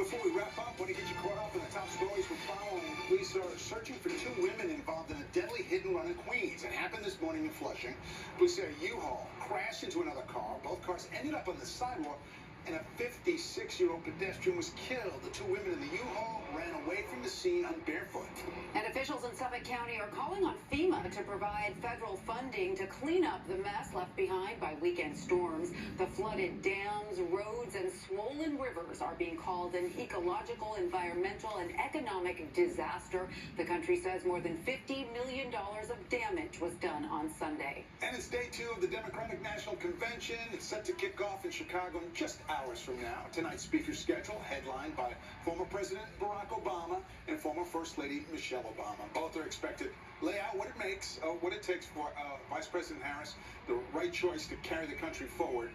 Before we wrap up, want to get you caught up in the top stories we're following. Police are searching for two women involved in a deadly hit-and-run in Queens. It happened this morning in Flushing. Police say a U-Haul crashed into another car. Both cars ended up on the sidewalk, and a 56-year-old pedestrian was killed. The two women in the U-Haul ran away from the scene on barefoot. And officials in Suffolk County are calling on FEMA to provide federal funding to clean up the mess left behind by weekend storms. The flooded dams, roads, and swollen rivers are being called an ecological, environmental, and economic disaster. The country says more than $50 million of damage was done on Sunday. And it's day 2 of the Democratic National Convention. It's set to kick off in Chicago in just hours from now. Tonight's speaker's schedule headlined by former President Barack Obama and former First Lady Michelle Obama. Both are expected to lay out what it takes for Vice President Harris, the right choice to carry the country forward.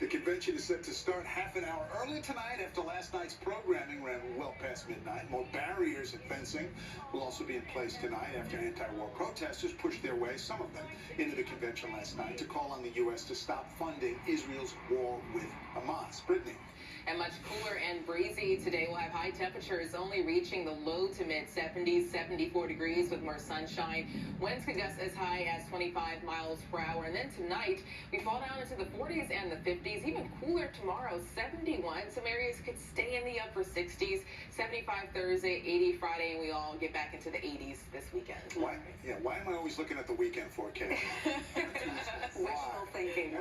The convention is set to start half an hour early tonight after last night's programming ran well past midnight. More barriers and fencing will also be in place tonight after anti-war protesters pushed their way, some of them, into the convention last night to call on the U.S. to stop funding Israel's war with Hamas. Brittany. And much cooler and breezy today. We'll have high temperatures only reaching the low to mid 70s, 74 degrees with more sunshine. Winds could gust as high as 25 miles per hour. And then tonight, we fall down into the 40s and the 50s. Even cooler tomorrow, 71. Some areas could stay in the upper 60s. 75 Thursday, 80 Friday, and we all get back into the 80s this weekend. Why am I always looking at the weekend forecast? Wishful thinking.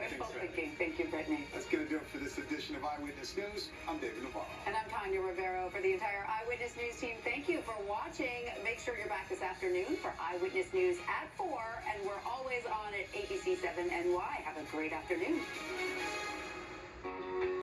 Thank you, Brittany. That's going to do it for this edition of Eyewitness News. I'm David Navarro. And I'm Tanya Rivero. For the entire Eyewitness News team, thank you for watching. Make sure you're back this afternoon for Eyewitness News at 4, and we're always on at ABC 7 NY. Have a great afternoon.